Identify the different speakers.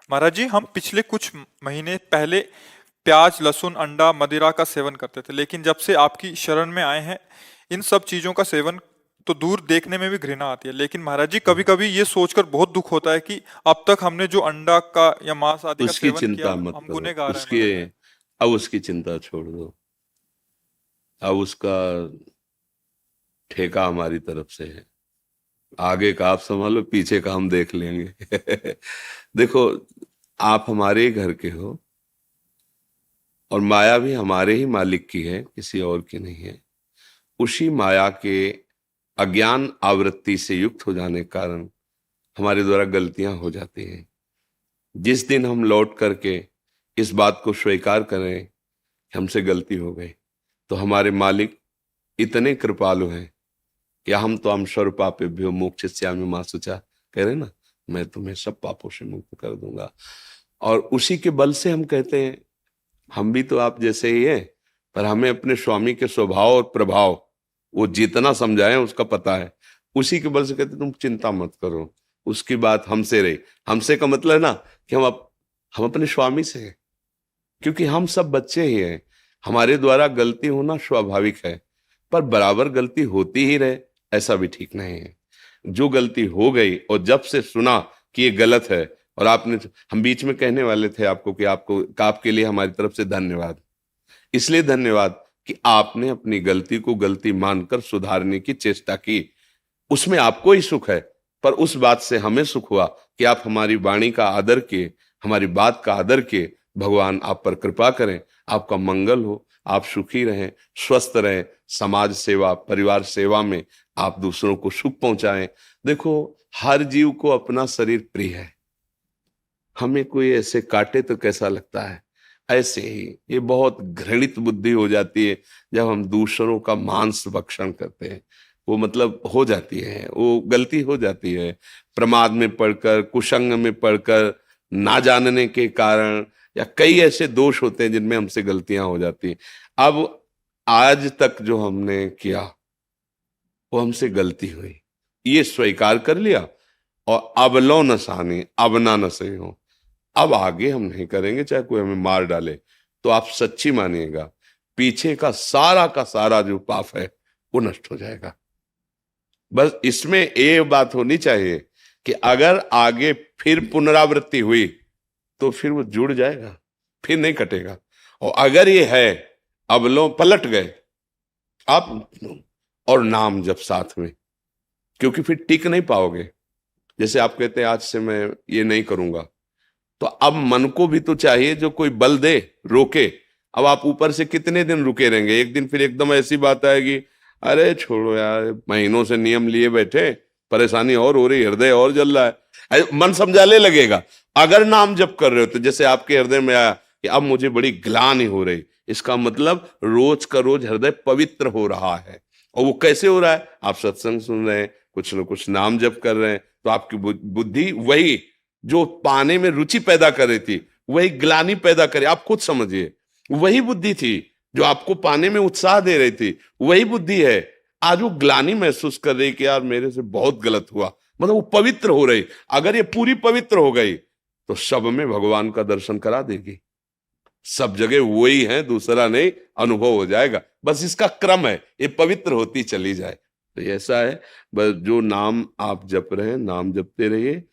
Speaker 1: महाराज जी, हम पिछले कुछ महीने पहले प्याज, लहसुन, अंडा, मदिरा का सेवन करते थे, लेकिन जब से आपकी शरण में आए हैं, इन सब चीजों का सेवन तो दूर, देखने में भी घृणा आती है। लेकिन महाराज जी, कभी कभी ये सोचकर बहुत दुख होता है कि अब तक हमने जो अंडा का या मांस आदि का
Speaker 2: उसकी
Speaker 1: सेवन किया,
Speaker 2: चिंता मत
Speaker 1: हम
Speaker 2: करो,
Speaker 1: गुनहगार हैं
Speaker 2: उसकी
Speaker 1: महाराज जी।
Speaker 2: अब उसकी चिंता छोड़ दो। अब उसका ठेका हमारी तरफ से है। आगे का आप संभालो, पीछे का हम देख लेंगे। देखो, आप हमारे ही घर के हो और माया भी हमारे ही मालिक की है, किसी और की नहीं है। उसी माया के अज्ञान आवृत्ति से युक्त हो जाने के कारण हमारे द्वारा गलतियां हो जाती हैं। जिस दिन हम लौट करके इस बात को स्वीकार करें कि हमसे गलती हो गई, तो हमारे मालिक इतने कृपालु हैं कि हम तो हम सर्व पापेभ्यो मोक्षयिष्यामि मा शुचा कह रहे ना, मैं तुम्हें सब पापों से मुक्त कर दूंगा। और उसी के बल से हम कहते हैं, हम भी तो आप जैसे ही हैं, पर हमें अपने स्वामी के स्वभाव और प्रभाव वो जितना समझाएं उसका पता है। उसी के बल से कहते तुम चिंता मत करो, उसकी बात हमसे रही। हमसे का मतलब है ना कि हम अपने स्वामी से हैं, क्योंकि हम सब बच्चे ही हैं। हमारे द्वारा गलती होना स्वाभाविक है, पर बराबर गलती होती ही रहे ऐसा भी ठीक नहीं है। जो गलती हो गई और जब से सुना कि ये गलत है, और आपने, हम बीच में कहने वाले थे आपको कि आपके लिए हमारी तरफ से धन्यवाद। इसलिए धन्यवाद कि आपने अपनी गलती को गलती मानकर सुधारने की चेष्टा की। उसमें आपको ही सुख है, पर उस बात से हमें सुख हुआ कि आप हमारी वाणी का आदर किए, हमारी बात का आदर किए। भगवान आप पर कृपा करें, आपका मंगल हो, आप सुखी रहें, स्वस्थ रहें, समाज सेवा, परिवार सेवा में आप दूसरों को सुख पहुंचाएं। देखो, हर जीव को अपना शरीर प्रिय है। हमें कोई ऐसे काटे तो कैसा लगता है, ऐसे ही ये बहुत घृणित बुद्धि हो जाती है जब हम दूसरों का मांस भक्षण करते हैं। वो मतलब हो जाती है, वो गलती हो जाती है, प्रमाद में पड़कर, कुसंग में पड़कर, ना जानने के कारण, या कई ऐसे दोष होते हैं जिनमें हमसे गलतियां हो जाती हैं। अब आज तक जो हमने किया वो हमसे गलती हुई, ये स्वीकार कर लिया, और अब लो न सानी अब ना सही हो। अब आगे हम नहीं करेंगे, चाहे कोई हमें मार डाले। तो आप सच्ची मानिएगा, पीछे का सारा जो पाप है वो नष्ट हो जाएगा। बस इसमें एक बात होनी चाहिए कि अगर आगे फिर पुनरावृत्ति हुई तो फिर वो जुड़ जाएगा, फिर नहीं कटेगा। और अगर ये है, अब लो पलट गए आप, और नाम जब साथ में, क्योंकि फिर टिक नहीं पाओगे। जैसे आप कहते हैं आज से मैं ये नहीं करूंगा, तो अब मन को भी तो चाहिए जो कोई बल दे, रोके। अब आप ऊपर से कितने दिन रुके रहेंगे, एक दिन फिर एकदम ऐसी बात आएगी, अरे छोड़ो यार, महीनों से नियम लिए बैठे, परेशानी और हो रही, हृदय और जल रहा है, मन समझाने लगेगा। अगर नाम जप कर रहे हो तो जैसे आपके हृदय में आया कि अब मुझे बड़ी ग्लानि हो रही, इसका मतलब रोज का रोज हृदय पवित्र हो रहा है। और वो कैसे हो रहा है, आप सत्संग सुन रहे हैं, कुछ न कुछ नाम जप कर रहे हैं, तो आपकी बुद्धि वही जो पाने में रुचि पैदा कर रही थी वही ग्लानि पैदा करे। आप खुद समझिए, वही बुद्धि थी जो आपको पाने में उत्साह दे रही थी, वही बुद्धि है आज वो ग्लानि महसूस कर रही कि यार मेरे से बहुत गलत हुआ। मतलब वो पवित्र हो रही। अगर ये पूरी पवित्र हो गई तो सब में भगवान का दर्शन करा देगी, सब जगह वही है, दूसरा नहीं, अनुभव हो जाएगा। बस इसका क्रम है, ये पवित्र होती चली जाए। तो ऐसा है, बस जो नाम आप जप रहे हैं, नाम जपते रहिए।